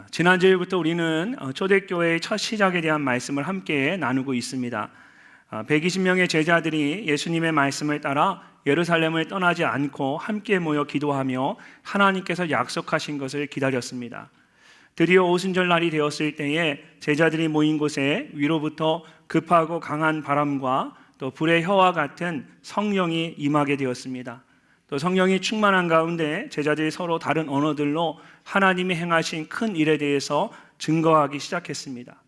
지난주일부터 우리는 초대교회의 첫 시작에 대한 말씀을 함께 나누고 있습니다. 120명의 제자들이 예수님의 말씀을 따라 예루살렘을 떠나지 않고 함께 모여 기도하며 하나님께서 약속하신 것을 기다렸습니다. 드디어 오순절날이 되었을 때에 제자들이 모인 곳에 위로부터 급하고 강한 바람과 또 불의 혀와 같은 성령이 임하게 되었습니다. 또 성령이 충만한 가운데 제자들이 서로 다른 언어들로 하나님이 행하신 큰 일에 대해서 증거하기 시작했습니다.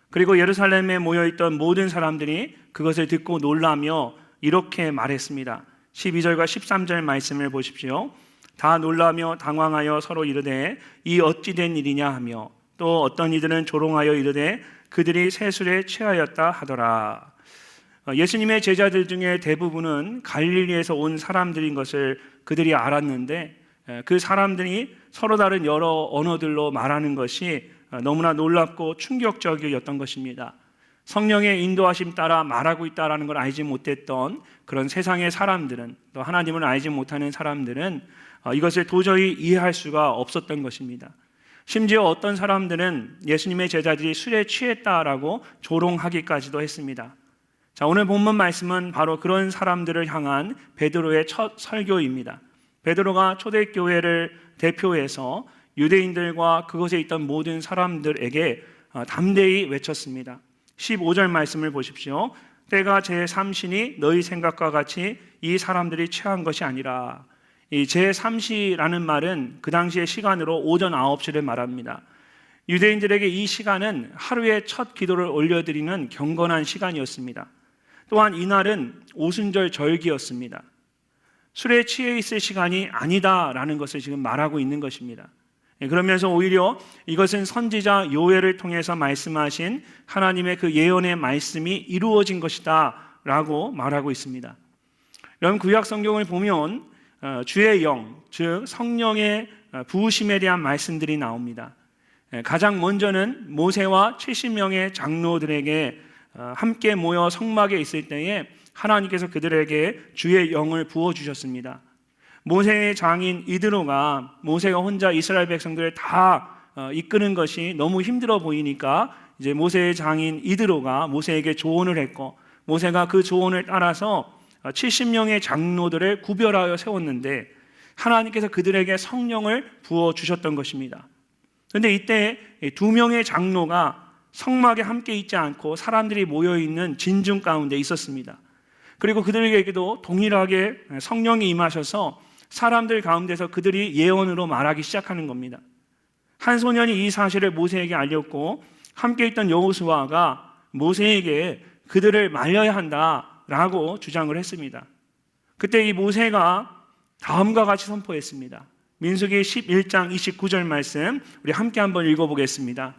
그리고 예루살렘에 모여있던 모든 사람들이 그것을 듣고 놀라며 이렇게 말했습니다. 12절과 13절 말씀을 보십시오. 다 놀라며 당황하여 서로 이르되 이 어찌 된 일이냐 하며 또 어떤 이들은 조롱하여 이르되 그들이 세술에 취하였다 하더라. 예수님의 제자들 중에 대부분은 갈릴리에서 온 사람들인 것을 그들이 알았는데 그 사람들이 서로 다른 여러 언어들로 말하는 것이 너무나 놀랍고 충격적이었던 것입니다. 성령의 인도하심 따라 말하고 있다는 걸 알지 못했던 그런 세상의 사람들은, 또 하나님을 알지 못하는 사람들은 이것을 도저히 이해할 수가 없었던 것입니다. 심지어 어떤 사람들은 예수님의 제자들이 술에 취했다라고 조롱하기까지도 했습니다. 자, 오늘 본문 말씀은 바로 그런 사람들을 향한 베드로의 첫 설교입니다. 베드로가 초대교회를 대표해서 유대인들과 그곳에 있던 모든 사람들에게 담대히 외쳤습니다. 15절 말씀을 보십시오. 때가 제3시니 너희 생각과 같이 이 사람들이 취한 것이 아니라, 이 제3시라는 말은 그 당시의 시간으로 오전 9시를 말합니다. 유대인들에게 이 시간은 하루의 첫 기도를 올려드리는 경건한 시간이었습니다. 또한 이날은 오순절 절기였습니다. 술에 취해 있을 시간이 아니다라는 것을 지금 말하고 있는 것입니다. 그러면서 오히려 이것은 선지자 요엘을 통해서 말씀하신 하나님의 그 예언의 말씀이 이루어진 것이다 라고 말하고 있습니다. 여러분, 구약 성경을 보면 주의 영, 즉 성령의 부으심에 대한 말씀들이 나옵니다. 가장 먼저는 모세와 70명의 장로들에게 함께 모여 성막에 있을 때에 하나님께서 그들에게 주의 영을 부어주셨습니다. 모세의 장인 이드로가 모세가 혼자 이스라엘 백성들을 다 이끄는 것이 너무 힘들어 보이니까 이제 모세의 장인 이드로가 모세에게 조언을 했고, 모세가 그 조언을 따라서 70명의 장로들을 구별하여 세웠는데 하나님께서 그들에게 성령을 부어주셨던 것입니다. 그런데 이때 2명의 장로가 성막에 함께 있지 않고 사람들이 모여있는 진중 가운데 있었습니다. 그리고 그들에게도 동일하게 성령이 임하셔서 사람들 가운데서 그들이 예언으로 말하기 시작하는 겁니다. 한 소년이 이 사실을 모세에게 알렸고 함께 있던 여호수아가 모세에게 그들을 말려야 한다라고 주장을 했습니다. 그때 이 모세가 다음과 같이 선포했습니다. 민수기 11장 29절 말씀 우리 함께 한번 읽어보겠습니다.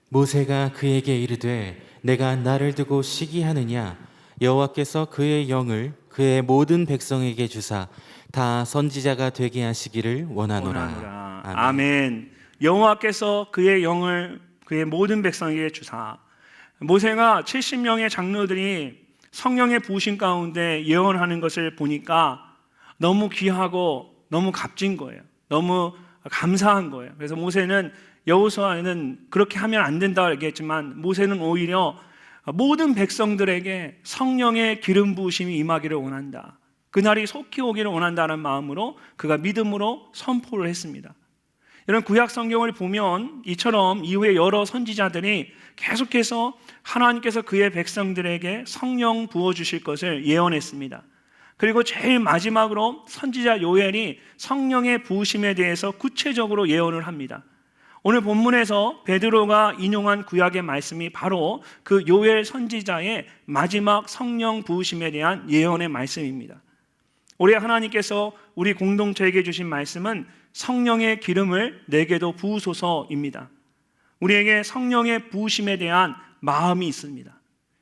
모세가 그에게 이르되 내가 나를 두고 시기하느냐? 여호와께서 그의 영을 그의 모든 백성에게 주사 다 선지자가 되게 하시기를 원하노라. 아멘. 여호와께서 그의 영을 그의 모든 백성에게 주사. 모세가 70명의 장로들이 성령의 부으심 가운데 예언하는 것을 보니까 너무 귀하고 너무 값진 거예요. 너무 감사한 거예요. 그래서 모세는 여호수아는 그렇게 하면 안 된다 얘기했지만 모세는 오히려 모든 백성들에게 성령의 기름 부으심이 임하기를 원한다. 그날이 속히 오기를 원한다는 마음으로 그가 믿음으로 선포를 했습니다. 이런 구약 성경을 보면 이처럼 이후에 여러 선지자들이 계속해서 하나님께서 그의 백성들에게 성령 부어주실 것을 예언했습니다. 그리고 제일 마지막으로 선지자 요엘이 성령의 부으심에 대해서 구체적으로 예언을 합니다. 오늘 본문에서 베드로가 인용한 구약의 말씀이 바로 그 요엘 선지자의 마지막 성령 부으심에 대한 예언의 말씀입니다. 올해 하나님께서 우리 공동체에게 주신 말씀은 성령의 기름을 내게도 부으소서입니다. 우리에게 성령의 부으심에 대한 마음이 있습니다.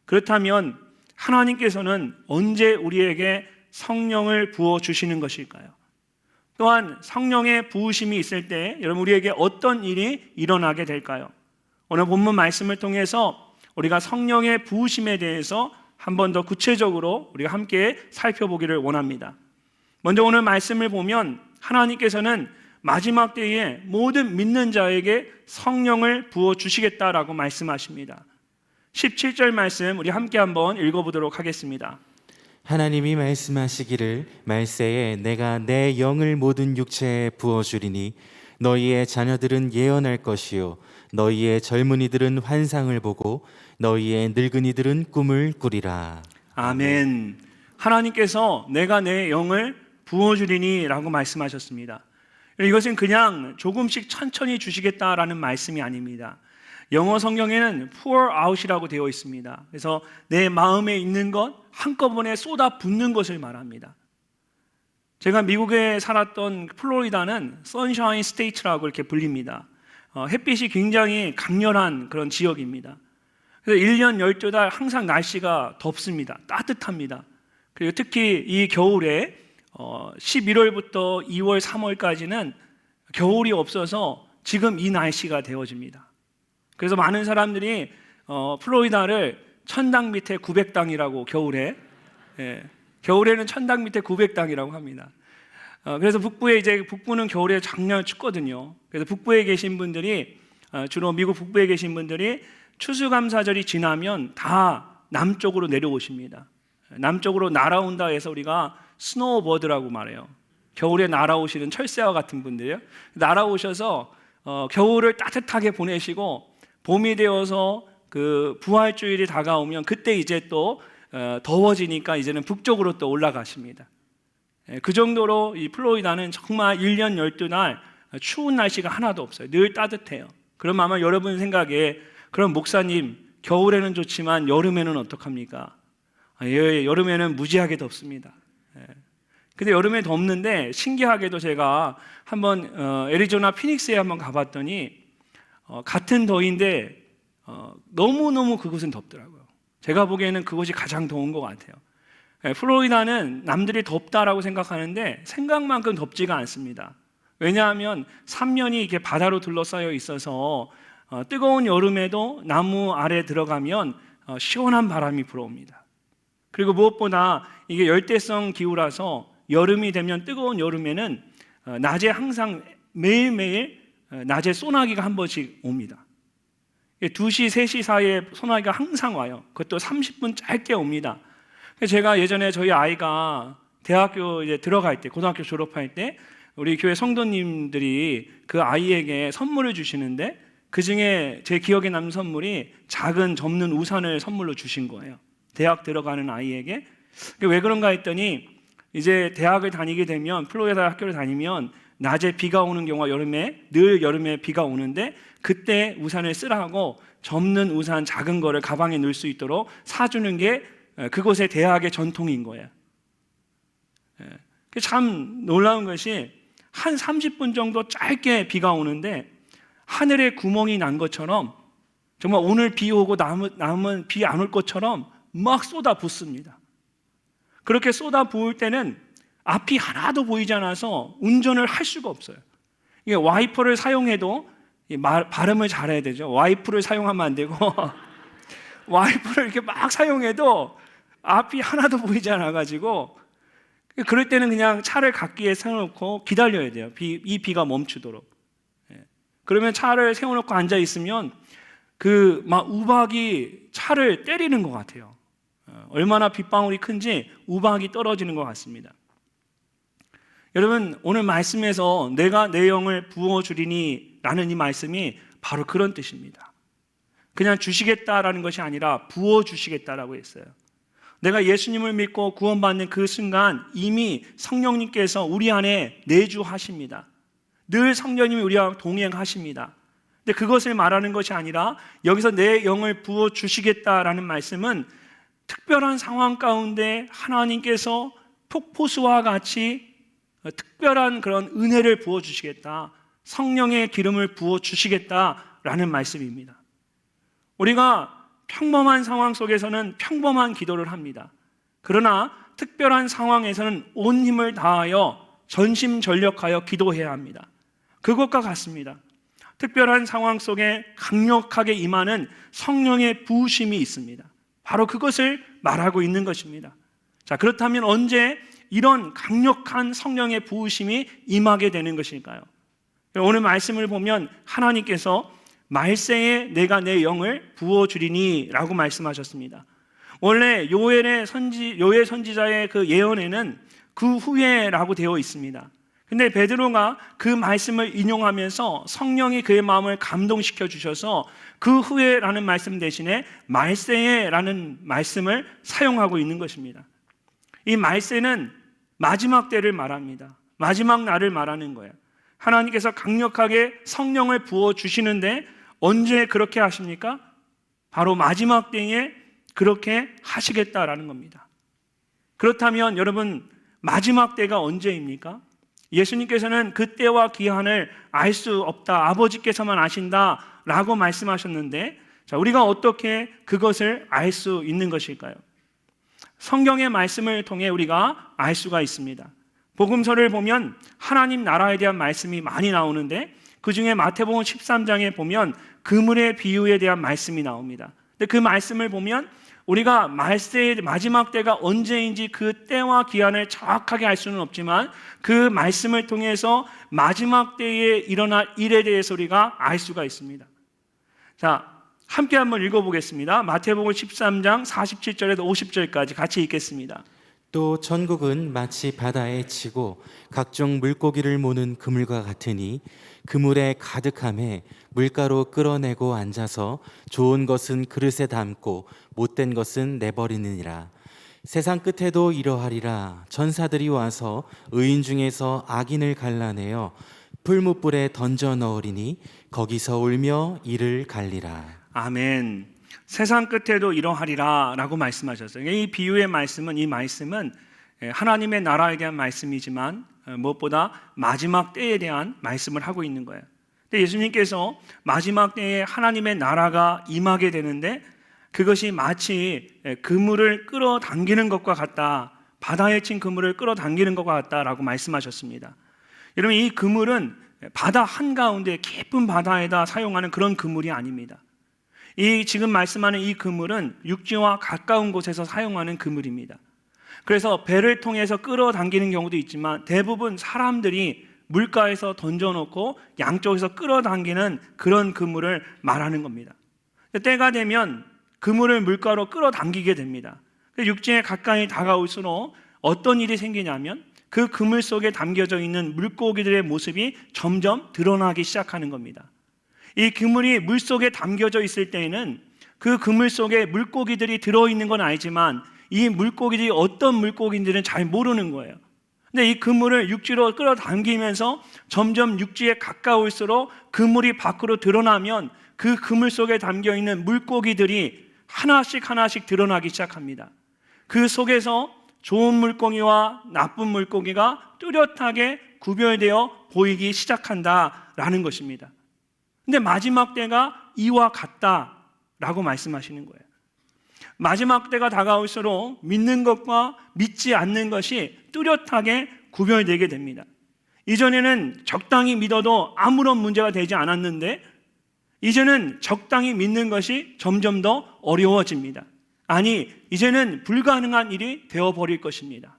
그렇다면 하나님께서는 언제 우리에게 성령을 부어주시는 것일까요? 또한 성령의 부으심이 있을 때 여러분 우리에게 어떤 일이 일어나게 될까요? 오늘 본문 말씀을 통해서 우리가 성령의 부으심에 대해서 한 번 더 구체적으로 우리가 함께 살펴보기를 원합니다. 먼저 오늘 말씀을 보면 하나님께서는 마지막 때에 모든 믿는 자에게 성령을 부어 주시겠다라고 말씀하십니다. 17절 말씀 우리 함께 한번 읽어보도록 하겠습니다. 하나님이 말씀하시기를 말세에 내가 내 영을 모든 육체에 부어주리니 너희의 자녀들은 예언할 것이요 너희의 젊은이들은 환상을 보고 너희의 늙은이들은 꿈을 꾸리라. 아멘. 하나님께서 내가 내 영을 부어주리니 라고 말씀하셨습니다. 이것은 그냥 조금씩 천천히 주시겠다라는 말씀이 아닙니다. 영어 성경에는 pour out이라고 되어 있습니다. 그래서 내 마음에 있는 것 한꺼번에 쏟아 붓는 것을 말합니다. 제가 미국에 살았던 플로리다는 선샤인 스테이트라고 이렇게 불립니다. 햇빛이 굉장히 강렬한 그런 지역입니다. 그래서 1년 12달 항상 날씨가 덥습니다. 따뜻합니다. 그리고 특히 이 겨울에 11월부터 2월, 3월까지는 겨울이 없어서 지금 이 날씨가 되어집니다. 그래서 많은 사람들이 플로리다를 천당 밑에 900당이라고 겨울에는 천당 밑에 900당이라고 합니다. 그래서 북부는 겨울에 작년 춥거든요. 그래서 북부에 계신 분들이 주로 미국 북부에 계신 분들이 추수감사절이 지나면 다 남쪽으로 내려오십니다. 남쪽으로 날아온다 해서 우리가 스노우버드라고 말해요. 겨울에 날아오시는 철새와 같은 분들이요. 날아오셔서 겨울을 따뜻하게 보내시고 봄이 되어서 그 부활주일이 다가오면 그때 이제 또 더워지니까 이제는 북쪽으로 또 올라가십니다. 그 정도로 이 플로리다는 정말 1년 12날 추운 날씨가 하나도 없어요. 늘 따뜻해요. 그럼 아마 여러분 생각에 그럼 목사님 겨울에는 좋지만 여름에는 어떡합니까? 여름에는 무지하게 덥습니다. 근데 여름에 덥는데 신기하게도 제가 한번 애리조나 피닉스에 한번 가봤더니 같은 더위인데 너무너무 그곳은 덥더라고요. 제가 보기에는 그곳이 가장 더운 것 같아요. 플로리다는 남들이 덥다라고 생각하는데 생각만큼 덥지가 않습니다. 왜냐하면 3년이 이렇게 바다로 둘러싸여 있어서 뜨거운 여름에도 나무 아래 들어가면 시원한 바람이 불어옵니다. 그리고 무엇보다 이게 열대성 기후라서 여름이 되면 뜨거운 여름에는 낮에 항상 매일매일 낮에 소나기가 한 번씩 옵니다. 2시, 3시 사이에 소나기가 항상 와요. 그것도 30분 짧게 옵니다. 제가 예전에 저희 아이가 대학교 이제 들어갈 때, 고등학교 졸업할 때 우리 교회 성도님들이 그 아이에게 선물을 주시는데 그 중에 제 기억에 남는 선물이 작은 접는 우산을 선물로 주신 거예요. 대학 들어가는 아이에게. 왜 그런가 했더니 이제 대학을 다니게 되면 플로리다 학교를 다니면 낮에 비가 오는 경우가 늘 여름에 비가 오는데 그때 우산을 쓰라고 접는 우산 작은 거를 가방에 넣을 수 있도록 사주는 게 그곳의 대학의 전통인 거예요. 참 놀라운 것이 한 30분 정도 짧게 비가 오는데 하늘에 구멍이 난 것처럼 정말 오늘 비 오고 남은 비 안 올 것처럼 막 쏟아 붓습니다. 그렇게 쏟아 부을 때는 앞이 하나도 보이지 않아서 운전을 할 수가 없어요. 이게 와이퍼를 사용해도 발음을 잘해야 되죠. 와이프를 사용하면 안 되고 와이퍼를 이렇게 막 사용해도 앞이 하나도 보이지 않아가지고 그럴 때는 그냥 차를 갓길에 세워놓고 기다려야 돼요. 이 비가 멈추도록. 그러면 차를 세워놓고 앉아 있으면 그 막 우박이 차를 때리는 것 같아요. 얼마나 빗방울이 큰지 우박이 떨어지는 것 같습니다. 여러분 오늘 말씀에서 내가 내 영을 부어주리니 라는 이 말씀이 바로 그런 뜻입니다. 그냥 주시겠다라는 것이 아니라 부어주시겠다라고 했어요. 내가 예수님을 믿고 구원받는 그 순간 이미 성령님께서 우리 안에 내주하십니다. 늘 성령님이 우리와 동행하십니다. 근데 그것을 말하는 것이 아니라 여기서 내 영을 부어주시겠다라는 말씀은 특별한 상황 가운데 하나님께서 폭포수와 같이 특별한 그런 은혜를 부어주시겠다, 성령의 기름을 부어주시겠다라는 말씀입니다. 우리가 평범한 상황 속에서는 평범한 기도를 합니다. 그러나 특별한 상황에서는 온 힘을 다하여 전심전력하여 기도해야 합니다. 그것과 같습니다. 특별한 상황 속에 강력하게 임하는 성령의 부으심이 있습니다. 바로 그것을 말하고 있는 것입니다. 자, 그렇다면 언제 이런 강력한 성령의 부으심이 임하게 되는 것일까요? 오늘 말씀을 보면 하나님께서 말세에 내가 내 영을 부어주리니 라고 말씀하셨습니다. 원래 요엘 선지자의 그 예언에는 그 후에라고 되어 있습니다. 근데 베드로가 그 말씀을 인용하면서 성령이 그의 마음을 감동시켜 주셔서 그 후에라는 말씀 대신에 말세에라는 말씀을 사용하고 있는 것입니다. 이 말세는 마지막 때를 말합니다. 마지막 날을 말하는 거예요. 하나님께서 강력하게 성령을 부어 주시는데 언제 그렇게 하십니까? 바로 마지막 때에 그렇게 하시겠다라는 겁니다. 그렇다면 여러분, 마지막 때가 언제입니까? 예수님께서는 그 때와 기한을 알 수 없다, 아버지께서만 아신다라고 말씀하셨는데, 자, 우리가 어떻게 그것을 알 수 있는 것일까요? 성경의 말씀을 통해 우리가 알 수가 있습니다. 복음서를 보면 하나님 나라에 대한 말씀이 많이 나오는데, 그 중에 마태복음 13장에 보면 그물의 비유에 대한 말씀이 나옵니다. 근데 그 말씀을 보면 우리가 말세의 마지막 때가 언제인지 그 때와 기한을 정확하게 알 수는 없지만 그 말씀을 통해서 마지막 때에 일어날 일에 대해서 우리가 알 수가 있습니다. 자, 함께 한번 읽어보겠습니다. 마태복음 13장 47절에서 50절까지 같이 읽겠습니다. 또 천국은 마치 바다에 치고 각종 물고기를 모는 그물과 같으니 그물에 가득함에 물가로 끌어내고 앉아서 좋은 것은 그릇에 담고 못된 것은 내버리느니라. 세상 끝에도 이러하리라. 전사들이 와서 의인 중에서 악인을 갈라내어 풀무불에 던져 넣으리니 거기서 울며 이를 갈리라. 아멘. 세상 끝에도 이러하리라 라고 말씀하셨어요. 이 비유의 말씀은, 이 말씀은 하나님의 나라에 대한 말씀이지만 무엇보다 마지막 때에 대한 말씀을 하고 있는 거예요. 근데 예수님께서 마지막 때에 하나님의 나라가 임하게 되는데 그것이 마치 그물을 끌어당기는 것과 같다, 바다에 친 그물을 끌어당기는 것과 같다라고 말씀하셨습니다. 여러분, 이 그물은 바다 한가운데 깊은 바다에다 사용하는 그런 그물이 아닙니다. 이 지금 말씀하는 이 그물은 육지와 가까운 곳에서 사용하는 그물입니다. 그래서 배를 통해서 끌어당기는 경우도 있지만 대부분 사람들이 물가에서 던져놓고 양쪽에서 끌어당기는 그런 그물을 말하는 겁니다. 때가 되면 그물을 물가로 끌어당기게 됩니다. 육지에 가까이 다가올수록 어떤 일이 생기냐면 그 그물 속에 담겨져 있는 물고기들의 모습이 점점 드러나기 시작하는 겁니다. 이 그물이 물속에 담겨져 있을 때에는 그 그물 속에 물고기들이 들어있는 건 알지만 이 물고기들이 어떤 물고기인지는 잘 모르는 거예요. 근데 이 그물을 육지로 끌어당기면서 점점 육지에 가까울수록 그물이 밖으로 드러나면 그 그물 속에 담겨있는 물고기들이 하나씩 하나씩 드러나기 시작합니다. 그 속에서 좋은 물고기와 나쁜 물고기가 뚜렷하게 구별되어 보이기 시작한다라는 것입니다. 근데 마지막 때가 이와 같다라고 말씀하시는 거예요. 마지막 때가 다가올수록 믿는 것과 믿지 않는 것이 뚜렷하게 구별되게 됩니다. 이전에는 적당히 믿어도 아무런 문제가 되지 않았는데 이제는 적당히 믿는 것이 점점 더 어려워집니다. 아니, 이제는 불가능한 일이 되어버릴 것입니다.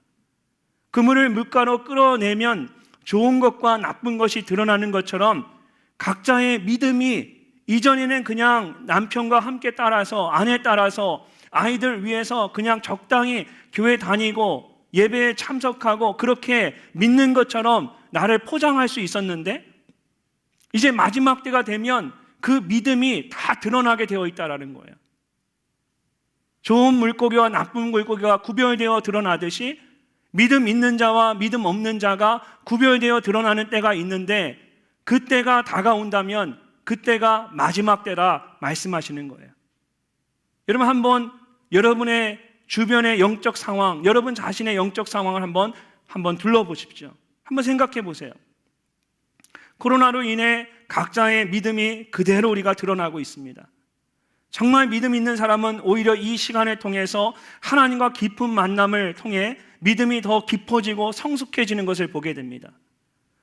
그물을 물가로 끌어내면 좋은 것과 나쁜 것이 드러나는 것처럼 각자의 믿음이 이전에는 그냥 남편과 함께 따라서, 아내 따라서, 아이들 위해서 그냥 적당히 교회 다니고 예배에 참석하고 그렇게 믿는 것처럼 나를 포장할 수 있었는데 이제 마지막 때가 되면 그 믿음이 다 드러나게 되어 있다는 거예요. 좋은 물고기와 나쁜 물고기가 구별되어 드러나듯이 믿음 있는 자와 믿음 없는 자가 구별되어 드러나는 때가 있는데 그때가 다가온다면 그때가 마지막 때라 말씀하시는 거예요. 여러분, 한번 여러분의 주변의 영적 상황, 여러분 자신의 영적 상황을 한번 둘러보십시오. 한번 생각해 보세요. 코로나로 인해 각자의 믿음이 그대로 우리가 드러나고 있습니다. 정말 믿음 있는 사람은 오히려 이 시간을 통해서 하나님과 깊은 만남을 통해 믿음이 더 깊어지고 성숙해지는 것을 보게 됩니다.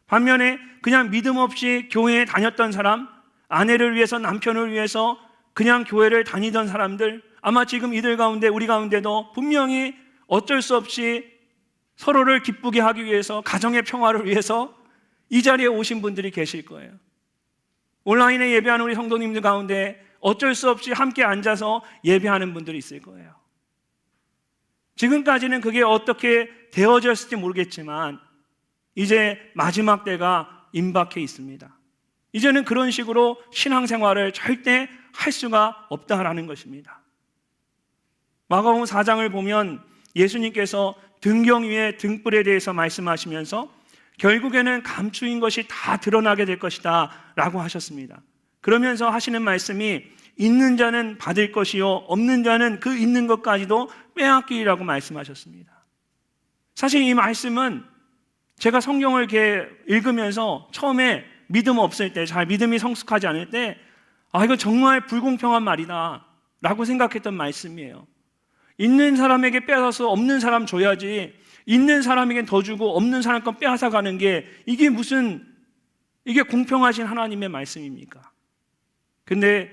반면에 그냥 믿음 없이 교회에 다녔던 사람, 아내를 위해서, 남편을 위해서 그냥 교회를 다니던 사람들, 아마 지금 이들 가운데, 우리 가운데도 분명히 어쩔 수 없이 서로를 기쁘게 하기 위해서, 가정의 평화를 위해서 이 자리에 오신 분들이 계실 거예요. 온라인에 예배하는 우리 성도님들 가운데 어쩔 수 없이 함께 앉아서 예배하는 분들이 있을 거예요. 지금까지는 그게 어떻게 되어졌을지 모르겠지만 이제 마지막 때가 임박해 있습니다. 이제는 그런 식으로 신앙생활을 절대 할 수가 없다라는 것입니다. 마가복음 4장을 보면 예수님께서 등경 위에 등불에 대해서 말씀하시면서 결국에는 감추인 것이 다 드러나게 될 것이다 라고 하셨습니다. 그러면서 하시는 말씀이 있는 자는 받을 것이요 없는 자는 그 있는 것까지도 빼앗기리라고 말씀하셨습니다. 사실 이 말씀은 제가 성경을 이렇게 읽으면서 처음에 믿음 없을 때, 잘 믿음이 성숙하지 않을 때 이거 정말 불공평한 말이다 라고 생각했던 말씀이에요. 있는 사람에게 빼앗아서 없는 사람 줘야지, 있는 사람에겐 더 주고 없는 사람 건 빼앗아 가는 게 이게 공평하신 하나님의 말씀입니까? 근데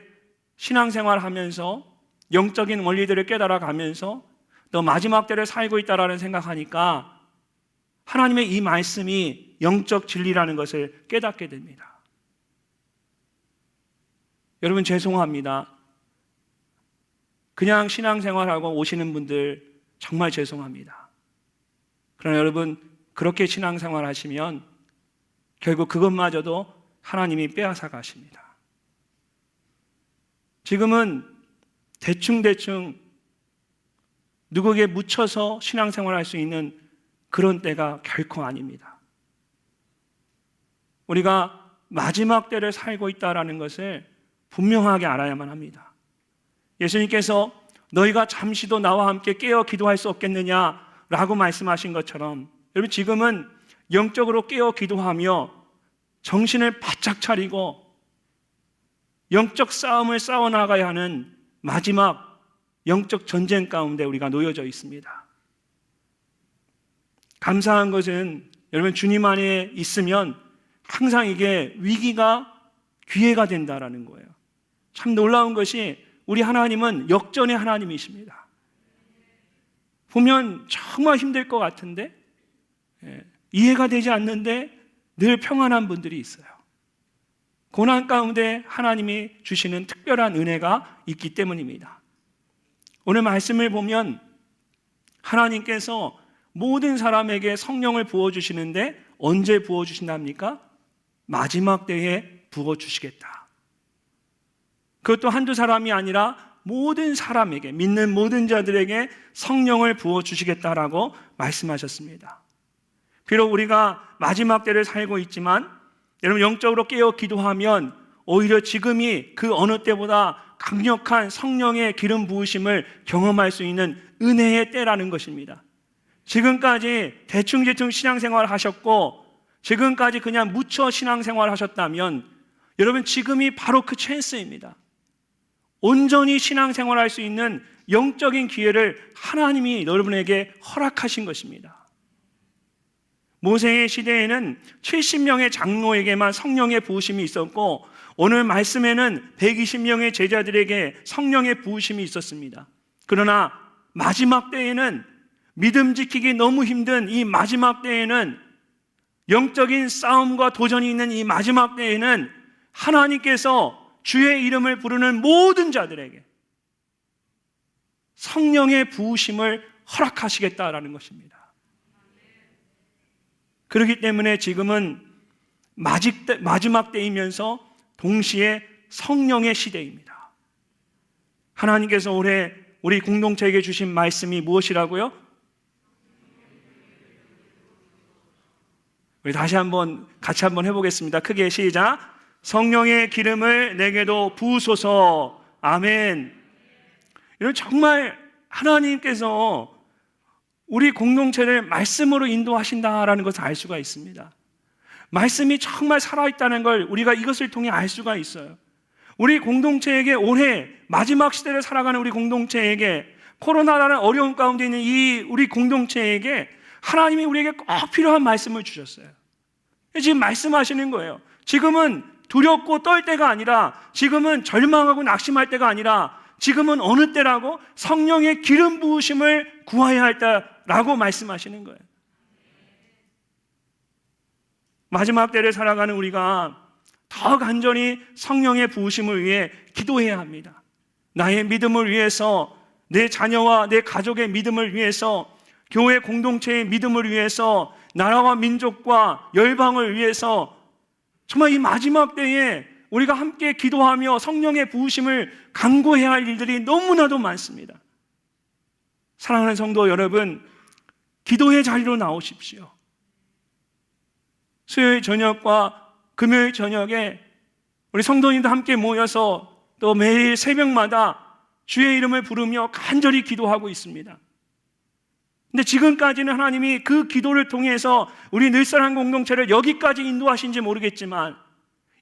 신앙생활 하면서 영적인 원리들을 깨달아 가면서 너 마지막 때를 살고 있다라는 생각하니까 하나님의 이 말씀이 영적 진리라는 것을 깨닫게 됩니다. 여러분 죄송합니다. 그냥 신앙생활하고 오시는 분들 정말 죄송합니다. 그러나 여러분 그렇게 신앙생활 하시면 결국 그것마저도 하나님이 빼앗아 가십니다. 지금은 대충 누구에게 묻혀서 신앙생활 할 수 있는 그런 때가 결코 아닙니다. 우리가 마지막 때를 살고 있다는 것을 분명하게 알아야만 합니다. 예수님께서 너희가 잠시도 나와 함께 깨어 기도할 수 없겠느냐라고 말씀하신 것처럼 여러분 지금은 영적으로 깨어 기도하며 정신을 바짝 차리고 영적 싸움을 싸워나가야 하는 마지막 영적 전쟁 가운데 우리가 놓여져 있습니다. 감사한 것은 여러분 주님 안에 있으면 항상 이게 위기가 기회가 된다라는 거예요. 참 놀라운 것이 우리 하나님은 역전의 하나님이십니다. 보면 정말 힘들 것 같은데 이해가 되지 않는데 늘 평안한 분들이 있어요. 고난 가운데 하나님이 주시는 특별한 은혜가 있기 때문입니다. 오늘 말씀을 보면 하나님께서 모든 사람에게 성령을 부어주시는데 언제 부어주신답니까? 마지막 때에 부어주시겠다. 그것도 한두 사람이 아니라 모든 사람에게, 믿는 모든 자들에게 성령을 부어주시겠다라고 말씀하셨습니다. 비록 우리가 마지막 때를 살고 있지만 여러분 영적으로 깨어 기도하면 오히려 지금이 그 어느 때보다 강력한 성령의 기름 부으심을 경험할 수 있는 은혜의 때라는 것입니다. 지금까지 대충 신앙생활 하셨고 지금까지 그냥 묻혀 신앙생활 하셨다면 여러분 지금이 바로 그 찬스입니다. 온전히 신앙생활 할 수 있는 영적인 기회를 하나님이 여러분에게 허락하신 것입니다. 모세의 시대에는 70명의 장로에게만 성령의 부으심이 있었고 오늘 말씀에는 120명의 제자들에게 성령의 부으심이 있었습니다. 그러나 마지막 때에는 믿음 지키기 너무 힘든 이 마지막 때에는 영적인 싸움과 도전이 있는 이 마지막 때에는 하나님께서 주의 이름을 부르는 모든 자들에게 성령의 부으심을 허락하시겠다라는 것입니다. 그렇기 때문에 지금은 마지막 때이면서 동시에 성령의 시대입니다. 하나님께서 올해 우리 공동체에게 주신 말씀이 무엇이라고요? 우리 다시 한번 같이 한번 해보겠습니다. 크게 시작. 성령의 기름을 내게도 부으소서. 아멘. 이런 정말 하나님께서 우리 공동체를 말씀으로 인도하신다라는 것을 알 수가 있습니다. 말씀이 정말 살아있다는 걸 우리가 이것을 통해 알 수가 있어요. 우리 공동체에게 올해 마지막 시대를 살아가는 우리 공동체에게 코로나라는 어려운 가운데 있는 이 우리 공동체에게 하나님이 우리에게 꼭 필요한 말씀을 주셨어요. 지금 말씀하시는 거예요. 지금은 두렵고 떨 때가 아니라 지금은 절망하고 낙심할 때가 아니라 지금은 어느 때라고? 성령의 기름 부으심을 구해야 할 때라고 말씀하시는 거예요. 마지막 때를 살아가는 우리가 더 간절히 성령의 부으심을 위해 기도해야 합니다. 나의 믿음을 위해서, 내 자녀와 내 가족의 믿음을 위해서, 교회 공동체의 믿음을 위해서, 나라와 민족과 열방을 위해서 정말 이 마지막 때에 우리가 함께 기도하며 성령의 부으심을 간구해야 할 일들이 너무나도 많습니다. 사랑하는 성도 여러분, 기도의 자리로 나오십시오. 수요일 저녁과 금요일 저녁에 우리 성도님들 함께 모여서 또 매일 새벽마다 주의 이름을 부르며 간절히 기도하고 있습니다. 근데 지금까지는 하나님이 그 기도를 통해서 우리 늘사랑 공동체를 여기까지 인도하신지 모르겠지만,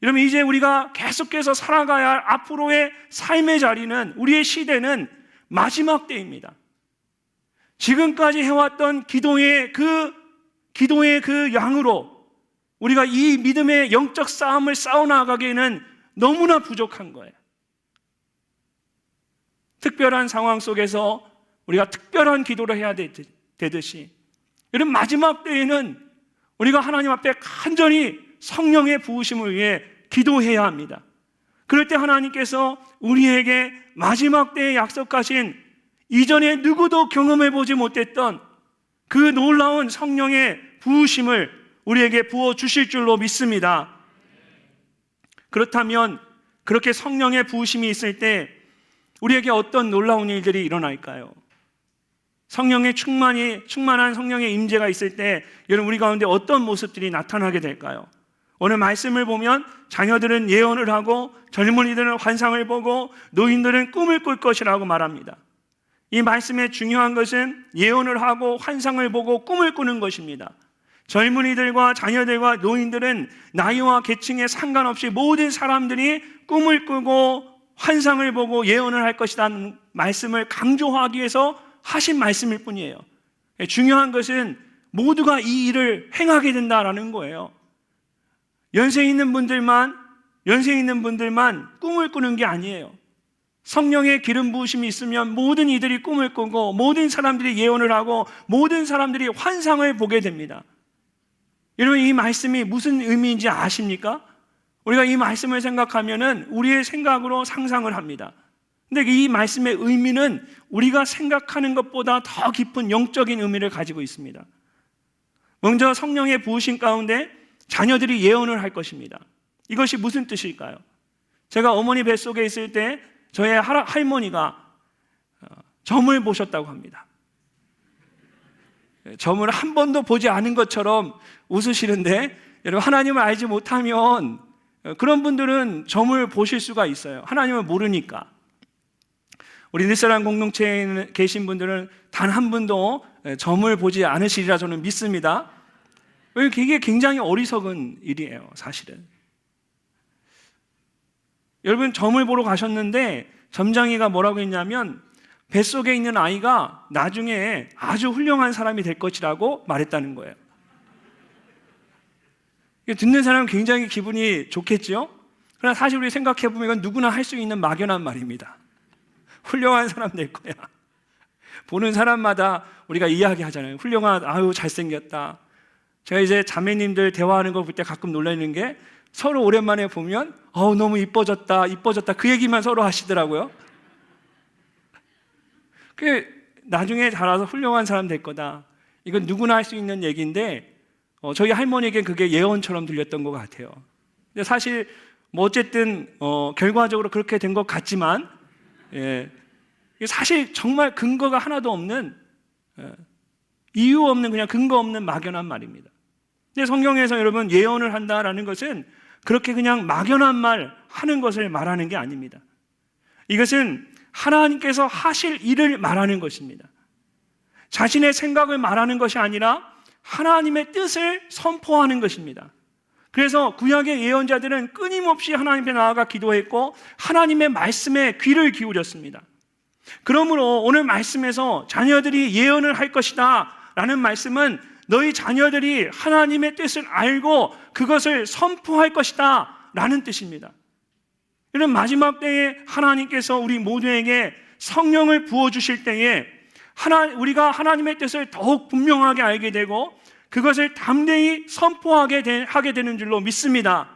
여러분 이제 우리가 계속해서 살아가야 할 앞으로의 삶의 자리는, 우리의 시대는 마지막 때입니다. 지금까지 해왔던 기도의 그 양으로 우리가 이 믿음의 영적 싸움을 싸워나가기에는 너무나 부족한 거예요. 특별한 상황 속에서 우리가 특별한 기도를 해야 되듯이, 이런 마지막 때에는 우리가 하나님 앞에 간절히 성령의 부으심을 위해 기도해야 합니다. 그럴 때 하나님께서 우리에게 마지막 때에 약속하신 이전에 누구도 경험해보지 못했던 그 놀라운 성령의 부으심을 우리에게 부어주실 줄로 믿습니다. 그렇다면 그렇게 성령의 부으심이 있을 때 우리에게 어떤 놀라운 일들이 일어날까요? 성령의 충만한 성령의 임재가 있을 때 여러분 우리 가운데 어떤 모습들이 나타나게 될까요? 오늘 말씀을 보면 자녀들은 예언을 하고 젊은이들은 환상을 보고 노인들은 꿈을 꿀 것이라고 말합니다. 이 말씀의 중요한 것은 예언을 하고 환상을 보고 꿈을 꾸는 것입니다. 젊은이들과 자녀들과 노인들은 나이와 계층에 상관없이 모든 사람들이 꿈을 꾸고 환상을 보고 예언을 할 것이라는 말씀을 강조하기 위해서 하신 말씀일 뿐이에요. 중요한 것은 모두가 이 일을 행하게 된다라는 거예요. 연세 있는 분들만 꿈을 꾸는 게 아니에요. 성령의 기름 부으심이 있으면 모든 이들이 꿈을 꾸고 모든 사람들이 예언을 하고 모든 사람들이 환상을 보게 됩니다. 여러분 이 말씀이 무슨 의미인지 아십니까? 우리가 이 말씀을 생각하면은 우리의 생각으로 상상을 합니다. 근데 이 말씀의 의미는 우리가 생각하는 것보다 더 깊은 영적인 의미를 가지고 있습니다. 먼저 성령의 부으심 가운데 자녀들이 예언을 할 것입니다. 이것이 무슨 뜻일까요? 제가 어머니 뱃속에 있을 때 저의 할머니가 점을 보셨다고 합니다. 점을 한 번도 보지 않은 것처럼 웃으시는데, 여러분 하나님을 알지 못하면 그런 분들은 점을 보실 수가 있어요. 하나님을 모르니까. 우리 늘사랑 공동체에 계신 분들은 단 한 분도 점을 보지 않으시리라 저는 믿습니다. 이게 굉장히 어리석은 일이에요, 사실은. 여러분 점을 보러 가셨는데 점장이가 뭐라고 했냐면 뱃속에 있는 아이가 나중에 아주 훌륭한 사람이 될 것이라고 말했다는 거예요. 듣는 사람은 굉장히 기분이 좋겠죠? 그러나 사실 우리 생각해보면 이건 누구나 할 수 있는 막연한 말입니다. 훌륭한 사람 될 거야. 보는 사람마다 우리가 이야기하잖아요. 아유 잘생겼다. 제가 이제 자매님들 대화하는 거 볼 때 가끔 놀라는 게 서로 오랜만에 보면 너무 이뻐졌다 그 얘기만 서로 하시더라고요. 나중에 자라서 훌륭한 사람 될 거다. 이건 누구나 할 수 있는 얘기인데 저희 할머니에게 그게 예언처럼 들렸던 것 같아요. 근데 사실 어쨌든 결과적으로 그렇게 된 것 같지만 사실 정말 근거가 하나도 없는 이유 없는 그냥 근거 없는 막연한 말입니다. 근데 성경에서 여러분 예언을 한다라는 것은 그렇게 그냥 막연한 말 하는 것을 말하는 게 아닙니다. 이것은 하나님께서 하실 일을 말하는 것입니다. 자신의 생각을 말하는 것이 아니라 하나님의 뜻을 선포하는 것입니다. 그래서 구약의 예언자들은 끊임없이 하나님 앞에 나아가 기도했고 하나님의 말씀에 귀를 기울였습니다. 그러므로 오늘 말씀에서 자녀들이 예언을 할 것이다 라는 말씀은 너희 자녀들이 하나님의 뜻을 알고 그것을 선포할 것이다 라는 뜻입니다. 이런 마지막 때에 하나님께서 우리 모두에게 성령을 부어주실 때에 우리가 하나님의 뜻을 더욱 분명하게 알게 되고 그것을 담대히 선포하게 하게 되는 줄로 믿습니다.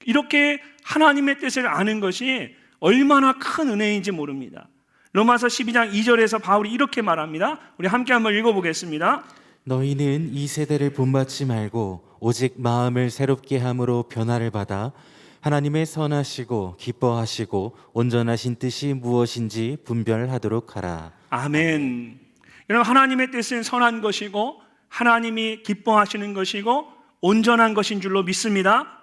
이렇게 하나님의 뜻을 아는 것이 얼마나 큰 은혜인지 모릅니다. 로마서 12장 2절에서 바울이 이렇게 말합니다. 우리 함께 한번 읽어보겠습니다. 너희는 이 세대를 본받지 말고 오직 마음을 새롭게 함으로 변화를 받아 하나님의 선하시고 기뻐하시고 온전하신 뜻이 무엇인지 분별하도록 하라. 아멘. 여러분, 하나님의 뜻은 선한 것이고 하나님이 기뻐하시는 것이고 온전한 것인 줄로 믿습니다.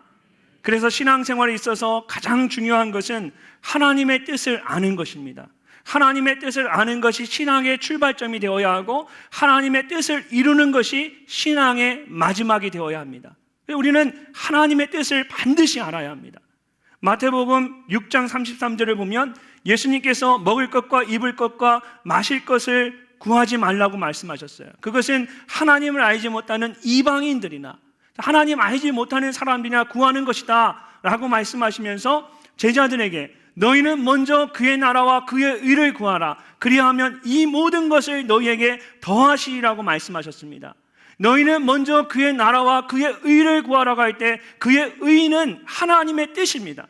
그래서 신앙생활에 있어서 가장 중요한 것은 하나님의 뜻을 아는 것입니다. 하나님의 뜻을 아는 것이 신앙의 출발점이 되어야 하고 하나님의 뜻을 이루는 것이 신앙의 마지막이 되어야 합니다. 우리는 하나님의 뜻을 반드시 알아야 합니다. 마태복음 6장 33절을 보면 예수님께서 먹을 것과 입을 것과 마실 것을 구하지 말라고 말씀하셨어요. 그것은 하나님을 알지 못하는 이방인들이나 하나님 알지 못하는 사람들이나 구하는 것이다 라고 말씀하시면서 제자들에게 너희는 먼저 그의 나라와 그의 의를 구하라. 그리하면 이 모든 것을 너희에게 더하시리라고 말씀하셨습니다. 너희는 먼저 그의 나라와 그의 의를 구하라고 할 때 그의 의는 하나님의 뜻입니다.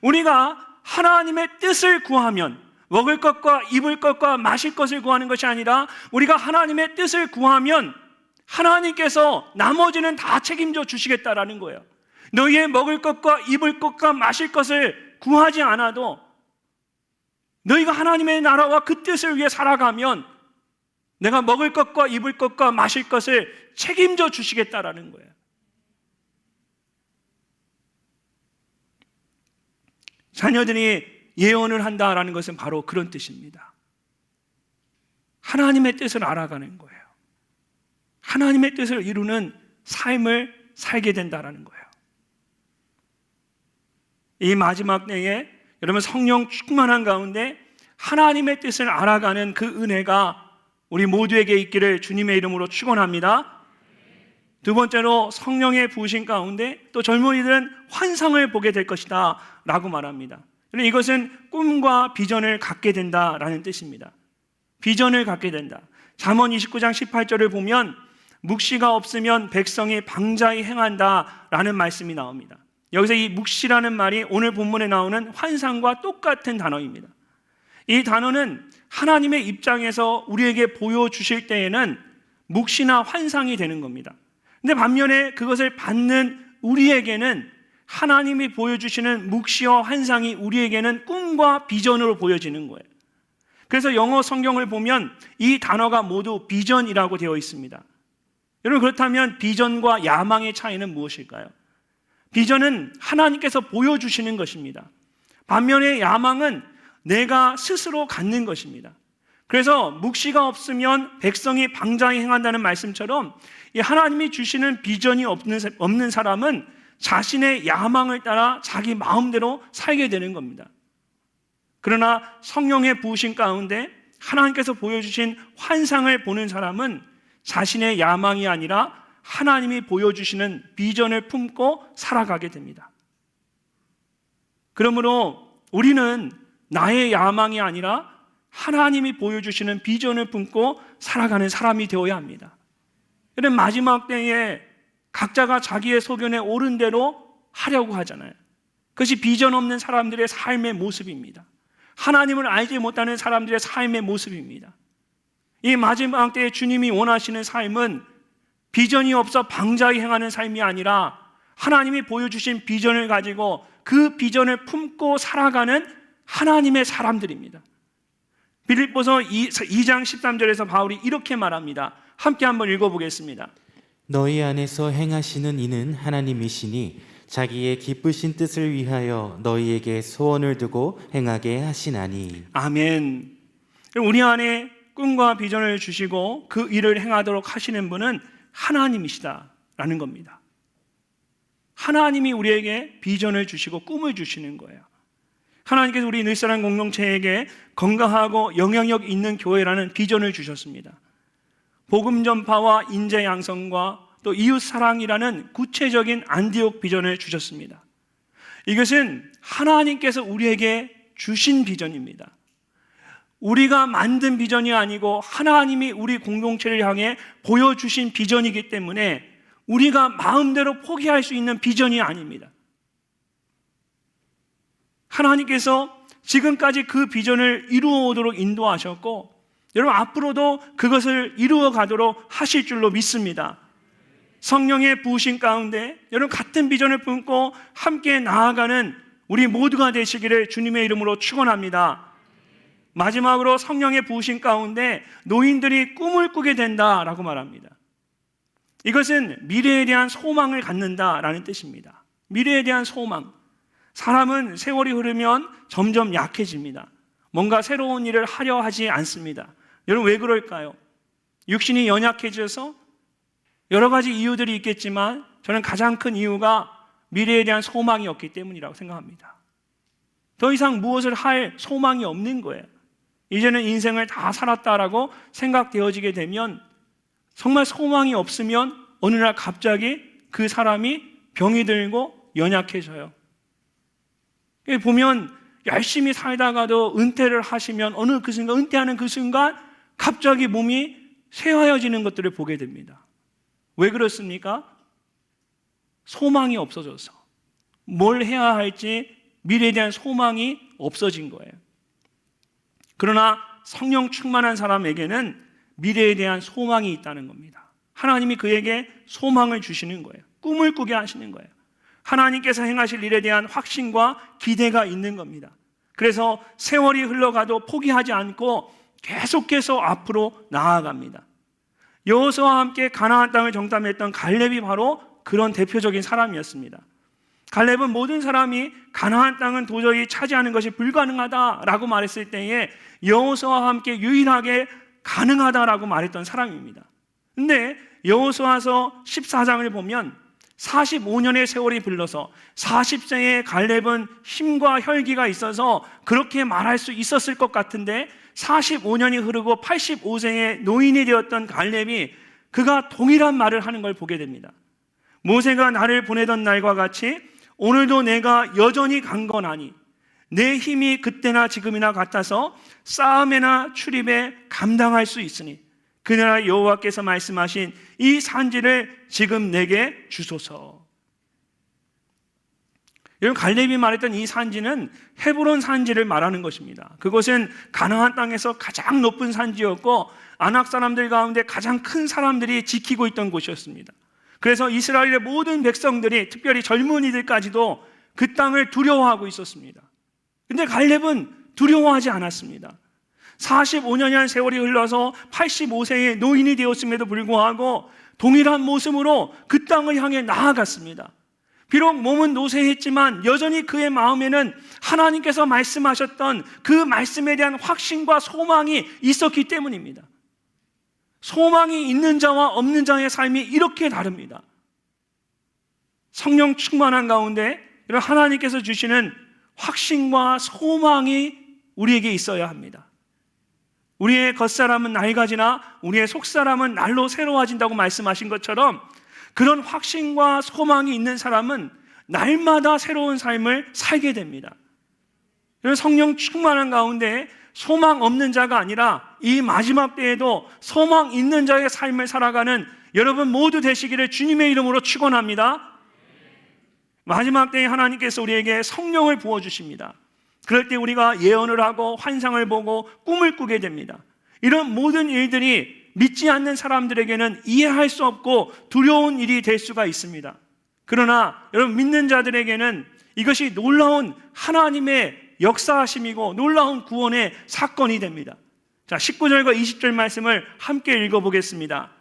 우리가 하나님의 뜻을 구하면 먹을 것과 입을 것과 마실 것을 구하는 것이 아니라 우리가 하나님의 뜻을 구하면 하나님께서 나머지는 다 책임져 주시겠다라는 거예요. 너희의 먹을 것과 입을 것과 마실 것을 구하지 않아도 너희가 하나님의 나라와 그 뜻을 위해 살아가면 내가 먹을 것과 입을 것과 마실 것을 책임져 주시겠다라는 거예요. 자녀들이 예언을 한다라는 것은 바로 그런 뜻입니다. 하나님의 뜻을 알아가는 거예요. 하나님의 뜻을 이루는 삶을 살게 된다라는 거예요. 이 마지막 때에 여러분 성령 충만한 가운데 하나님의 뜻을 알아가는 그 은혜가 우리 모두에게 있기를 주님의 이름으로 축원합니다. 두 번째로 성령의 부으심 가운데 또 젊은이들은 환상을 보게 될 것이다 라고 말합니다. 이것은 꿈과 비전을 갖게 된다라는 뜻입니다. 비전을 갖게 된다. 잠언 29장 18절을 보면 묵시가 없으면 백성이 방자히 행한다라는 말씀이 나옵니다. 여기서 이 묵시라는 말이 오늘 본문에 나오는 환상과 똑같은 단어입니다. 이 단어는 하나님의 입장에서 우리에게 보여주실 때에는 묵시나 환상이 되는 겁니다. 근데 반면에 그것을 받는 우리에게는 하나님이 보여주시는 묵시와 환상이 우리에게는 꿈과 비전으로 보여지는 거예요. 그래서 영어 성경을 보면 이 단어가 모두 비전이라고 되어 있습니다. 여러분, 그렇다면 비전과 야망의 차이는 무엇일까요? 비전은 하나님께서 보여주시는 것입니다. 반면에 야망은 내가 스스로 갖는 것입니다. 그래서 묵시가 없으면 백성이 방자히 행한다는 말씀처럼 이 하나님이 주시는 비전이 없는 사람은 자신의 야망을 따라 자기 마음대로 살게 되는 겁니다. 그러나 성령의 부으심 가운데 하나님께서 보여주신 환상을 보는 사람은 자신의 야망이 아니라 하나님이 보여주시는 비전을 품고 살아가게 됩니다. 그러므로 우리는 나의 야망이 아니라 하나님이 보여주시는 비전을 품고 살아가는 사람이 되어야 합니다. 이런 마지막 때에 각자가 자기의 소견에 옳은 대로 하려고 하잖아요. 그것이 비전 없는 사람들의 삶의 모습입니다. 하나님을 알지 못하는 사람들의 삶의 모습입니다. 이 마지막 때에 주님이 원하시는 삶은 비전이 없어 방자히 행하는 삶이 아니라 하나님이 보여주신 비전을 가지고 그 비전을 품고 살아가는 하나님의 사람들입니다. 빌립보서 2장 13절에서 바울이 이렇게 말합니다. 함께 한번 읽어보겠습니다. 너희 안에서 행하시는 이는 하나님이시니 자기의 기쁘신 뜻을 위하여 너희에게 소원을 두고 행하게 하시나니. 아멘. 우리 안에 꿈과 비전을 주시고 그 일을 행하도록 하시는 분은 하나님이시다라는 겁니다. 하나님이 우리에게 비전을 주시고 꿈을 주시는 거예요. 하나님께서 우리 늘사랑 공동체에게 건강하고 영향력 있는 교회라는 비전을 주셨습니다. 복음 전파와 인재 양성과 또 이웃 사랑이라는 구체적인 안디옥 비전을 주셨습니다. 이것은 하나님께서 우리에게 주신 비전입니다. 우리가 만든 비전이 아니고 하나님이 우리 공동체를 향해 보여주신 비전이기 때문에 우리가 마음대로 포기할 수 있는 비전이 아닙니다. 하나님께서 지금까지 그 비전을 이루어오도록 인도하셨고 여러분 앞으로도 그것을 이루어 가도록 하실 줄로 믿습니다. 성령의 부으심 가운데 여러분 같은 비전을 품고 함께 나아가는 우리 모두가 되시기를 주님의 이름으로 축원합니다. 마지막으로 성령의 부으심 가운데 노인들이 꿈을 꾸게 된다라고 말합니다. 이것은 미래에 대한 소망을 갖는다라는 뜻입니다. 미래에 대한 소망. 사람은 세월이 흐르면 점점 약해집니다. 뭔가 새로운 일을 하려 하지 않습니다. 여러분 왜 그럴까요? 육신이 연약해져서 여러 가지 이유들이 있겠지만 저는 가장 큰 이유가 미래에 대한 소망이 없기 때문이라고 생각합니다. 더 이상 무엇을 할 소망이 없는 거예요. 이제는 인생을 다 살았다라고 생각되어지게 되면 정말 소망이 없으면 어느 날 갑자기 그 사람이 병이 들고 연약해져요. 보면 열심히 살다가도 은퇴를 하시면 어느 그 순간 은퇴하는 그 순간 갑자기 몸이 쇠하여지는 것들을 보게 됩니다. 왜 그렇습니까? 소망이 없어져서 뭘 해야 할지 미래에 대한 소망이 없어진 거예요. 그러나 성령 충만한 사람에게는 미래에 대한 소망이 있다는 겁니다. 하나님이 그에게 소망을 주시는 거예요. 꿈을 꾸게 하시는 거예요. 하나님께서 행하실 일에 대한 확신과 기대가 있는 겁니다. 그래서 세월이 흘러가도 포기하지 않고 계속해서 앞으로 나아갑니다. 여호수아와 함께 가나안 땅을 정탐했던 갈렙이 바로 그런 대표적인 사람이었습니다. 갈렙은 모든 사람이 가나안 땅은 도저히 차지하는 것이 불가능하다라고 말했을 때에 여호수아와 함께 유일하게 가능하다라고 말했던 사람입니다. 근데 여호수아서 14장을 보면 45년의 세월이 흘러서 40세의 갈렙은 힘과 혈기가 있어서 그렇게 말할 수 있었을 것 같은데 45년이 흐르고 85세의 노인이 되었던 갈렙이 그가 동일한 말을 하는 걸 보게 됩니다. 모세가 나를 보내던 날과 같이 오늘도 내가 여전히 강건하니 내 힘이 그때나 지금이나 같아서 싸움에나 출입에 감당할 수 있으니 그날 여호와께서 말씀하신 이 산지를 지금 내게 주소서. 여러분 갈렙이 말했던 이 산지는 헤브론 산지를 말하는 것입니다. 그것은 가나안 땅에서 가장 높은 산지였고 아낙 사람들 가운데 가장 큰 사람들이 지키고 있던 곳이었습니다. 그래서 이스라엘의 모든 백성들이 특별히 젊은이들까지도 그 땅을 두려워하고 있었습니다. 근데 갈렙은 두려워하지 않았습니다. 45년이라는 세월이 흘러서 85세의 노인이 되었음에도 불구하고 동일한 모습으로 그 땅을 향해 나아갔습니다. 비록 몸은 노쇠했지만 여전히 그의 마음에는 하나님께서 말씀하셨던 그 말씀에 대한 확신과 소망이 있었기 때문입니다. 소망이 있는 자와 없는 자의 삶이 이렇게 다릅니다. 성령 충만한 가운데 이런 하나님께서 주시는 확신과 소망이 우리에게 있어야 합니다. 우리의 겉사람은 낡아지나 우리의 속사람은 날로 새로워진다고 말씀하신 것처럼 그런 확신과 소망이 있는 사람은 날마다 새로운 삶을 살게 됩니다. 성령 충만한 가운데 소망 없는 자가 아니라 이 마지막 때에도 소망 있는 자의 삶을 살아가는 여러분 모두 되시기를 주님의 이름으로 축원합니다. 마지막 때에 하나님께서 우리에게 성령을 부어주십니다. 그럴 때 우리가 예언을 하고 환상을 보고 꿈을 꾸게 됩니다. 이런 모든 일들이 믿지 않는 사람들에게는 이해할 수 없고 두려운 일이 될 수가 있습니다. 그러나 여러분 믿는 자들에게는 이것이 놀라운 하나님의 역사하심이고 놀라운 구원의 사건이 됩니다. 자, 19절과 20절 말씀을 함께 읽어보겠습니다.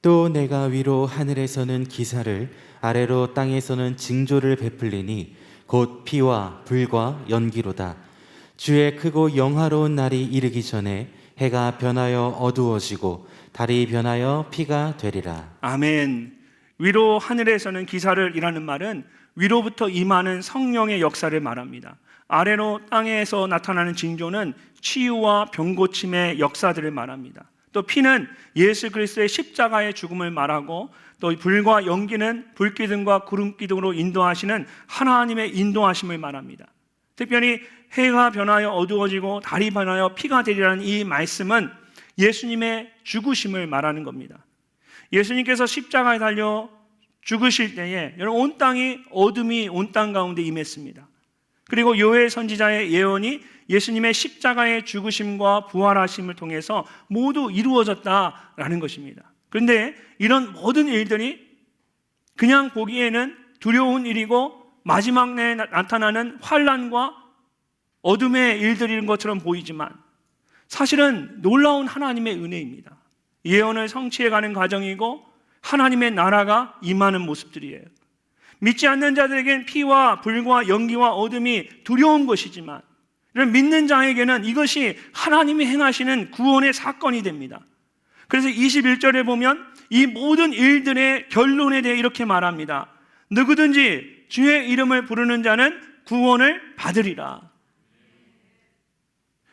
또 내가 위로 하늘에서는 기사를 아래로 땅에서는 징조를 베풀리니 곧 피와 불과 연기로다. 주의 크고 영화로운 날이 이르기 전에 해가 변하여 어두워지고 달이 변하여 피가 되리라. 아멘. 위로 하늘에서는 기사를 이라는 말은 위로부터 임하는 성령의 역사를 말합니다. 아래로 땅에서 나타나는 징조는 치유와 병고침의 역사들을 말합니다. 또 피는 예수 그리스도의 십자가의 죽음을 말하고 또 불과 연기는 불기둥과 구름기둥으로 인도하시는 하나님의 인도하심을 말합니다. 특별히 해가 변하여 어두워지고 달이 변하여 피가 되리라는 이 말씀은 예수님의 죽으심을 말하는 겁니다. 예수님께서 십자가에 달려 죽으실 때에 여러분 온 땅이 어둠이 온 땅 가운데 임했습니다. 그리고 요엘 선지자의 예언이 예수님의 십자가의 죽으심과 부활하심을 통해서 모두 이루어졌다라는 것입니다. 그런데 이런 모든 일들이 그냥 보기에는 두려운 일이고 마지막 내에 나타나는 환난과 어둠의 일들인 것처럼 보이지만 사실은 놀라운 하나님의 은혜입니다. 예언을 성취해가는 과정이고 하나님의 나라가 임하는 모습들이에요. 믿지 않는 자들에겐 피와 불과 연기와 어둠이 두려운 것이지만 믿는 자에게는 이것이 하나님이 행하시는 구원의 사건이 됩니다. 그래서 21절에 보면 이 모든 일들의 결론에 대해 이렇게 말합니다. 누구든지 주의 이름을 부르는 자는 구원을 받으리라.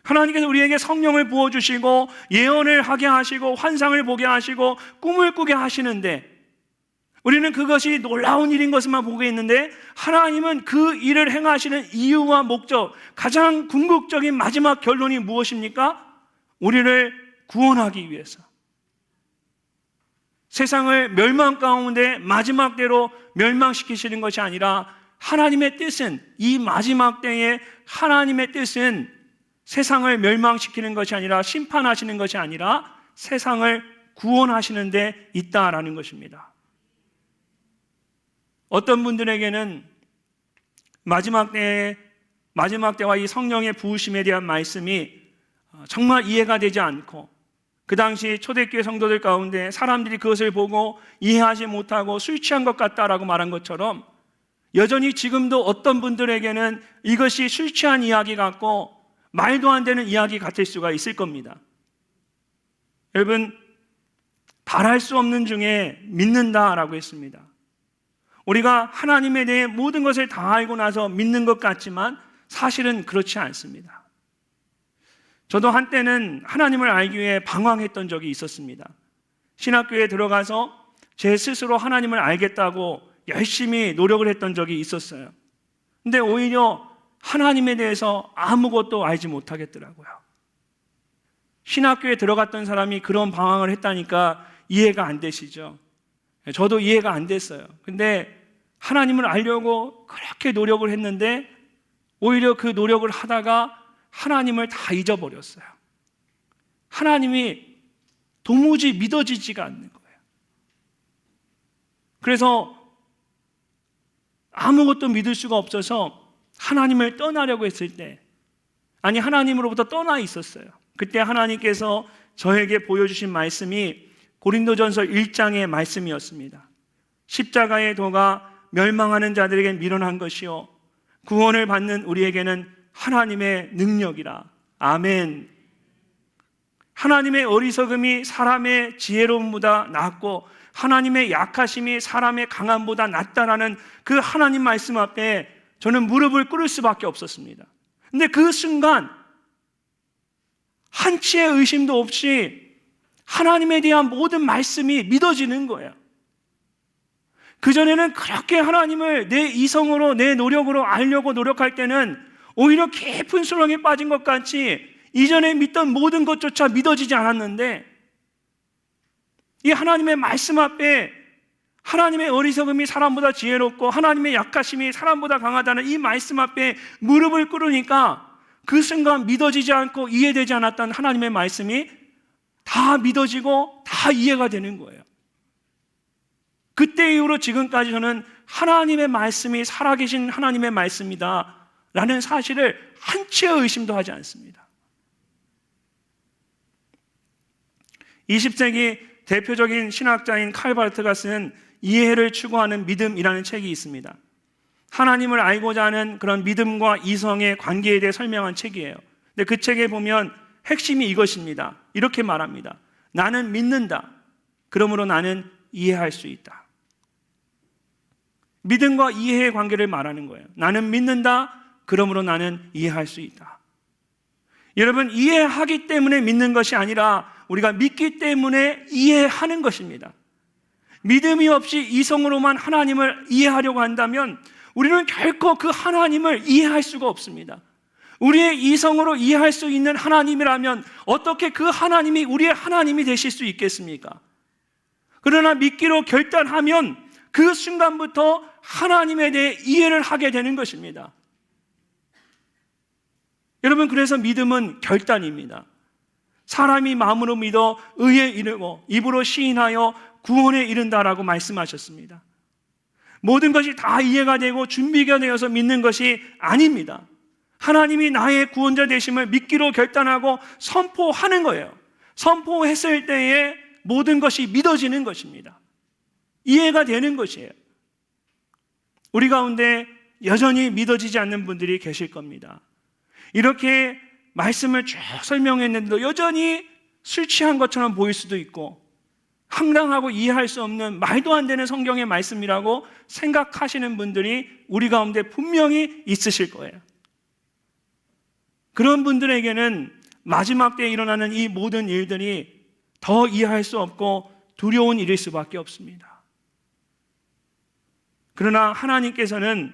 하나님께서 우리에게 성령을 부어주시고 예언을 하게 하시고 환상을 보게 하시고 꿈을 꾸게 하시는데 우리는 그것이 놀라운 일인 것만 보고 있는데 하나님은 그 일을 행하시는 이유와 목적, 가장 궁극적인 마지막 결론이 무엇입니까? 우리를 구원하기 위해서. 세상을 멸망 가운데 마지막 때로 멸망시키시는 것이 아니라 하나님의 뜻은 이 마지막 때에 하나님의 뜻은 세상을 멸망시키는 것이 아니라 심판하시는 것이 아니라 세상을 구원하시는 데 있다라는 것입니다. 어떤 분들에게는 마지막 때와 이 성령의 부으심에 대한 말씀이 정말 이해가 되지 않고 그 당시 초대교회 성도들 가운데 사람들이 그것을 보고 이해하지 못하고 술 취한 것 같다라고 말한 것처럼 여전히 지금도 어떤 분들에게는 이것이 술 취한 이야기 같고 말도 안 되는 이야기 같을 수가 있을 겁니다. 여러분, 바랄 수 없는 중에 믿는다라고 했습니다. 우리가 하나님에 대해 모든 것을 다 알고 나서 믿는 것 같지만 사실은 그렇지 않습니다. 저도 한때는 하나님을 알기 위해 방황했던 적이 있었습니다. 신학교에 들어가서 제 스스로 하나님을 알겠다고 열심히 노력을 했던 적이 있었어요. 근데 오히려 하나님에 대해서 아무것도 알지 못하겠더라고요. 신학교에 들어갔던 사람이 그런 방황을 했다니까 이해가 안 되시죠? 저도 이해가 안 됐어요. 근데 하나님을 알려고 그렇게 노력을 했는데 오히려 그 노력을 하다가 하나님을 다 잊어버렸어요. 하나님이 도무지 믿어지지가 않는 거예요. 그래서 아무것도 믿을 수가 없어서 하나님을 떠나려고 했을 때, 아니 하나님으로부터 떠나 있었어요. 그때 하나님께서 저에게 보여주신 말씀이 고린도전서 1장의 말씀이었습니다. 십자가의 도가 멸망하는 자들에게 미련한 것이요 구원을 받는 우리에게는 하나님의 능력이라. 아멘. 하나님의 어리석음이 사람의 지혜로움보다 낫고 하나님의 약하심이 사람의 강함보다 낫다라는 그 하나님 말씀 앞에 저는 무릎을 꿇을 수밖에 없었습니다. 근데 그 순간 한치의 의심도 없이 하나님에 대한 모든 말씀이 믿어지는 거예요. 그전에는 그렇게 하나님을 내 이성으로 내 노력으로 알려고 노력할 때는 오히려 깊은 수렁에 빠진 것 같이 이전에 믿던 모든 것조차 믿어지지 않았는데 이 하나님의 말씀 앞에 하나님의 어리석음이 사람보다 지혜롭고 하나님의 약하심이 사람보다 강하다는 이 말씀 앞에 무릎을 꿇으니까 그 순간 믿어지지 않고 이해되지 않았던 하나님의 말씀이 다 믿어지고 다 이해가 되는 거예요. 그때 이후로 지금까지 저는 하나님의 말씀이 살아계신 하나님의 말씀이다 라는 사실을 한치의 의심도 하지 않습니다. 20세기 대표적인 신학자인 칼 바르트가 쓴 이해를 추구하는 믿음이라는 책이 있습니다. 하나님을 알고자 하는 그런 믿음과 이성의 관계에 대해 설명한 책이에요. 근데 그 책에 보면 핵심이 이것입니다. 이렇게 말합니다. 나는 믿는다. 그러므로 나는 이해할 수 있다. 믿음과 이해의 관계를 말하는 거예요. 나는 믿는다. 그러므로 나는 이해할 수 있다. 여러분, 이해하기 때문에 믿는 것이 아니라 우리가 믿기 때문에 이해하는 것입니다. 믿음이 없이 이성으로만 하나님을 이해하려고 한다면 우리는 결코 그 하나님을 이해할 수가 없습니다. 우리의 이성으로 이해할 수 있는 하나님이라면 어떻게 그 하나님이 우리의 하나님이 되실 수 있겠습니까? 그러나 믿기로 결단하면 그 순간부터 하나님에 대해 이해를 하게 되는 것입니다. 여러분, 그래서 믿음은 결단입니다. 사람이 마음으로 믿어 의에 이르고 입으로 시인하여 구원에 이른다라고 말씀하셨습니다. 모든 것이 다 이해가 되고 준비가 되어서 믿는 것이 아닙니다. 하나님이 나의 구원자 되심을 믿기로 결단하고 선포하는 거예요. 선포했을 때에 모든 것이 믿어지는 것입니다. 이해가 되는 것이에요. 우리 가운데 여전히 믿어지지 않는 분들이 계실 겁니다. 이렇게 말씀을 쭉 설명했는데도 여전히 술 취한 것처럼 보일 수도 있고 황당하고 이해할 수 없는 말도 안 되는 성경의 말씀이라고 생각하시는 분들이 우리 가운데 분명히 있으실 거예요. 그런 분들에게는 마지막 때에 일어나는 이 모든 일들이 더 이해할 수 없고 두려운 일일 수밖에 없습니다. 그러나 하나님께서는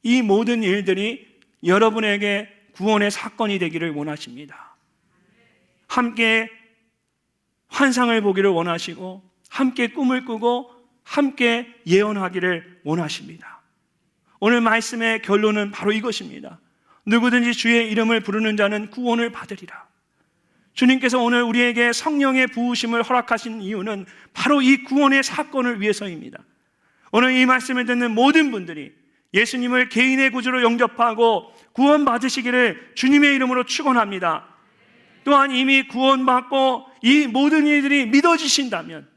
이 모든 일들이 여러분에게 구원의 사건이 되기를 원하십니다. 함께 환상을 보기를 원하시고 함께 꿈을 꾸고 함께 예언하기를 원하십니다. 오늘 말씀의 결론은 바로 이것입니다. 누구든지 주의 이름을 부르는 자는 구원을 받으리라. 주님께서 오늘 우리에게 성령의 부으심을 허락하신 이유는 바로 이 구원의 사건을 위해서입니다. 오늘 이 말씀을 듣는 모든 분들이 예수님을 개인의 구주로 영접하고 구원받으시기를 주님의 이름으로 축원합니다. 또한 이미 구원받고 이 모든 일들이 믿어지신다면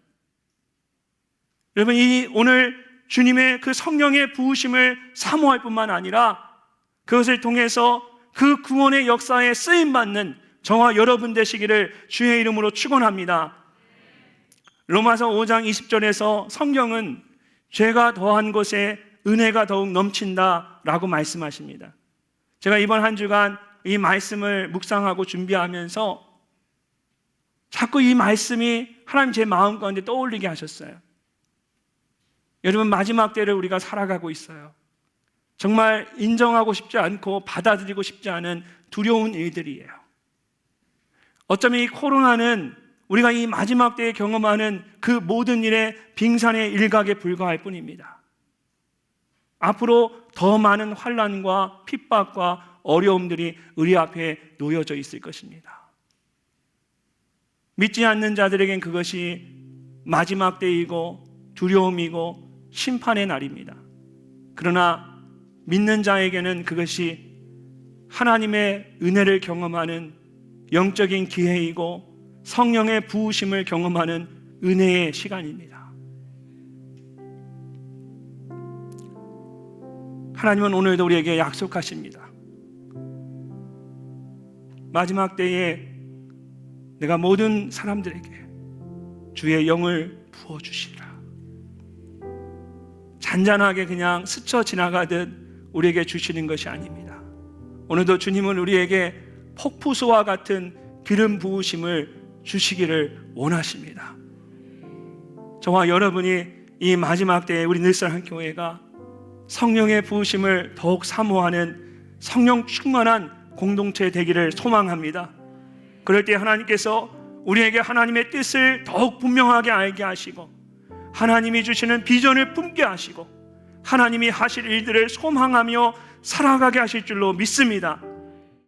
여러분, 이 오늘 주님의 그 성령의 부으심을 사모할 뿐만 아니라 그것을 통해서 그 구원의 역사에 쓰임받는 저와 여러분 되시기를 주의 이름으로 축원합니다. 로마서 5장 20절에서 성경은 죄가 더한 곳에 은혜가 더욱 넘친다라고 말씀하십니다. 제가 이번 한 주간 이 말씀을 묵상하고 준비하면서 자꾸 이 말씀이 하나님 제 마음 가운데 떠올리게 하셨어요. 여러분, 마지막 때를 우리가 살아가고 있어요. 정말 인정하고 싶지 않고 받아들이고 싶지 않은 두려운 일들이에요. 어쩌면 이 코로나는 우리가 이 마지막 때에 경험하는 그 모든 일의 빙산의 일각에 불과할 뿐입니다. 앞으로 더 많은 환난과 핍박과 어려움들이 우리 앞에 놓여져 있을 것입니다. 믿지 않는 자들에겐 그것이 마지막 때이고 두려움이고 심판의 날입니다. 그러나 믿는 자에게는 그것이 하나님의 은혜를 경험하는 영적인 기회이고 성령의 부으심을 경험하는 은혜의 시간입니다. 하나님은 오늘도 우리에게 약속하십니다. 마지막 때에 내가 모든 사람들에게 주의 영을 부어주시리라. 잔잔하게 그냥 스쳐 지나가듯 우리에게 주시는 것이 아닙니다. 오늘도 주님은 우리에게 폭포수와 같은 기름 부으심을 주시기를 원하십니다. 저와 여러분이 이 마지막 때에 우리 늘사랑교회가 성령의 부으심을 더욱 사모하는 성령 충만한 공동체 되기를 소망합니다. 그럴 때 하나님께서 우리에게 하나님의 뜻을 더욱 분명하게 알게 하시고 하나님이 주시는 비전을 품게 하시고 하나님이 하실 일들을 소망하며 살아가게 하실 줄로 믿습니다.